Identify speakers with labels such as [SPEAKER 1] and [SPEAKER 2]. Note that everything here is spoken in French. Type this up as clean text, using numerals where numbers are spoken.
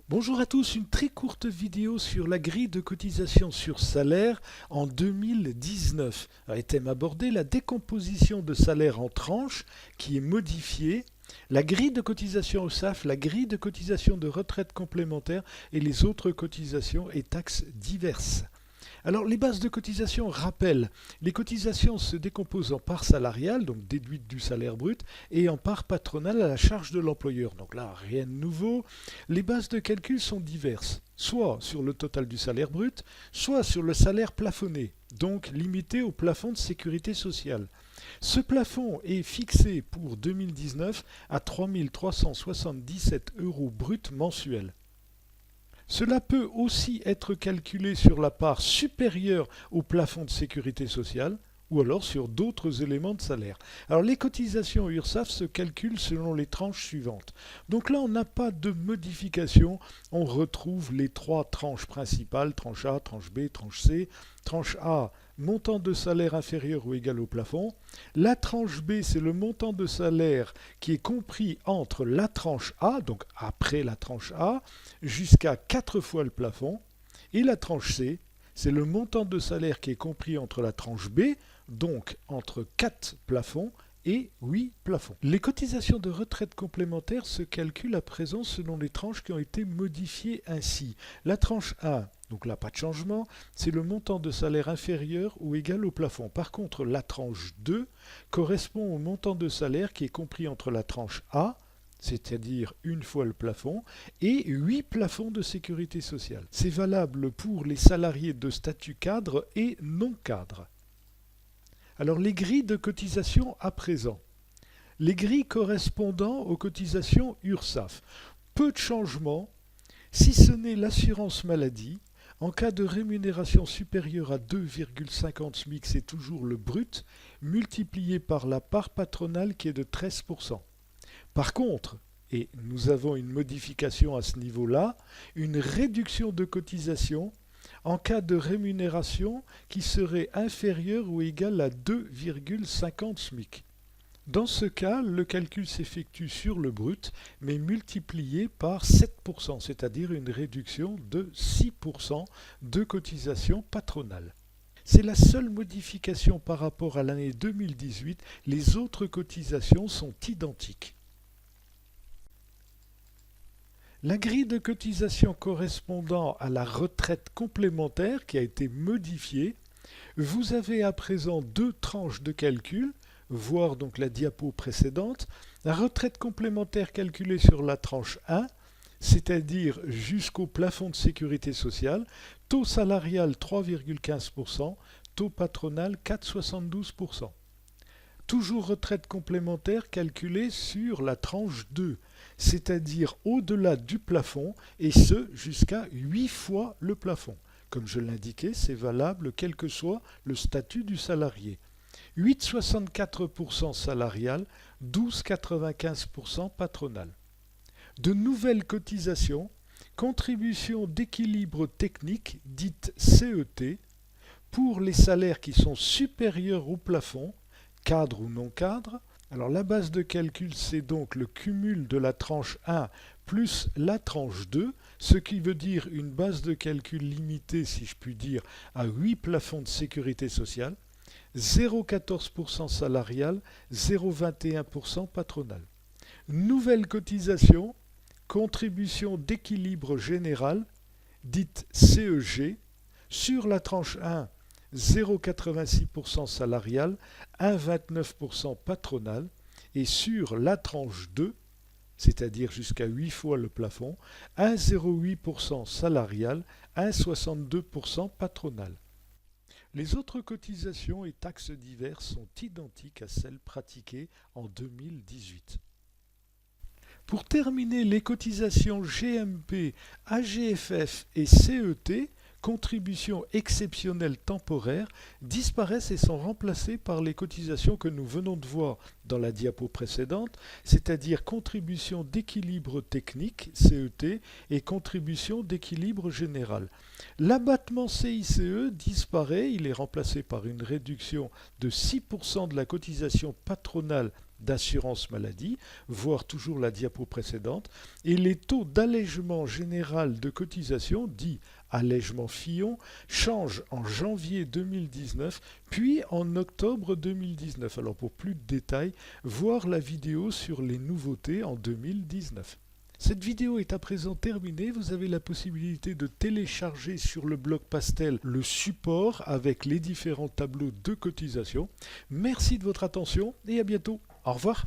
[SPEAKER 1] Bonjour à tous, une très courte vidéo sur la grille de cotisation sur salaire en 2019. A été abordé la décomposition de salaire en tranches qui est modifiée, la grille de cotisation au SAF, la grille de cotisation de retraite complémentaire et les autres cotisations et taxes diverses. Alors les bases de cotisation rappellent, les cotisations se décomposent en parts salariales, donc déduites du salaire brut, et en parts patronales à la charge de l'employeur. Donc là, rien de nouveau. Les bases de calcul sont diverses, soit sur le total du salaire brut, soit sur le salaire plafonné, donc limité au plafond de sécurité sociale. Ce plafond est fixé pour 2019 à 3 377 € bruts mensuels. Cela peut aussi être calculé sur la part supérieure au plafond de sécurité sociale ou alors sur d'autres éléments de salaire. Alors les cotisations URSSAF se calculent selon les tranches suivantes. Donc là on n'a pas de modification, on retrouve les trois tranches principales, tranche A, tranche B, tranche C. Tranche A, montant de salaire inférieur ou égal au plafond. La tranche B, c'est le montant de salaire qui est compris entre la tranche A, donc après la tranche A, jusqu'à 4 fois le plafond. Et la tranche C, c'est le montant de salaire qui est compris entre la tranche B, donc entre 4 plafonds et 8 plafonds. Les cotisations de retraite complémentaire se calculent à présent selon les tranches qui ont été modifiées ainsi. La tranche A, donc là pas de changement, c'est le montant de salaire inférieur ou égal au plafond. Par contre, la tranche 2 correspond au montant de salaire qui est compris entre la tranche A, c'est-à-dire une fois le plafond, et 8 plafonds de sécurité sociale. C'est valable pour les salariés de statut cadre et non cadre. Alors les grilles de cotisation à présent. Les grilles correspondant aux cotisations URSSAF. Peu de changements, si ce n'est l'assurance maladie. En cas de rémunération supérieure à 2,50 SMIC, c'est toujours le brut, multiplié par la part patronale qui est de 13%. Par contre, et nous avons une modification à ce niveau-là, une réduction de cotisation en cas de rémunération qui serait inférieure ou égale à 2,50 SMIC. Dans ce cas, le calcul s'effectue sur le brut, mais multiplié par 7%, c'est-à-dire une réduction de 6% de cotisation patronale. C'est la seule modification par rapport à l'année 2018, les autres cotisations sont identiques. La grille de cotisation correspondant à la retraite complémentaire qui a été modifiée, vous avez à présent deux tranches de calcul, voir donc la diapo précédente. La retraite complémentaire calculée sur la tranche 1, c'est-à-dire jusqu'au plafond de sécurité sociale, taux salarial 3,15%, taux patronal 4,72%. Toujours retraite complémentaire calculée sur la tranche 2, c'est-à-dire au-delà du plafond, et ce jusqu'à 8 fois le plafond. Comme je l'indiquais, c'est valable quel que soit le statut du salarié. 8,64% salarial, 12,95% patronal. De nouvelles cotisations, contribution d'équilibre technique, dite CET, pour les salaires qui sont supérieurs au plafond, cadre ou non cadre. Alors la base de calcul, c'est donc le cumul de la tranche 1 plus la tranche 2, ce qui veut dire une base de calcul limitée, si je puis dire, à 8 plafonds de sécurité sociale, 0,14% salarial, 0,21% patronal. Nouvelle cotisation, contribution d'équilibre général, dite CEG, sur la tranche 1, 0,86% salarial, 1,29% patronal, et sur la tranche 2, c'est-à-dire jusqu'à 8 fois le plafond, 1,08% salarial, 1,62% patronal. Les autres cotisations et taxes diverses sont identiques à celles pratiquées en 2018. Pour terminer, les cotisations GMP, AGFF et CET, contributions exceptionnelles temporaires, disparaissent et sont remplacées par les cotisations que nous venons de voir dans la diapo précédente, c'est-à-dire contribution d'équilibre technique, CET, et contribution d'équilibre général. L'abattement CICE disparaît, il est remplacé par une réduction de 6% de la cotisation patronale d'assurance maladie, voire toujours la diapo précédente, et les taux d'allègement général de cotisation, dit allègement Fillon, changent en janvier 2019, puis en octobre 2019. Alors pour plus de détails, voir la vidéo sur les nouveautés en 2019. Cette vidéo est à présent terminée, vous avez la possibilité de télécharger sur le blog Pastel le support avec les différents tableaux de cotisation. Merci de votre attention et à bientôt. Au revoir.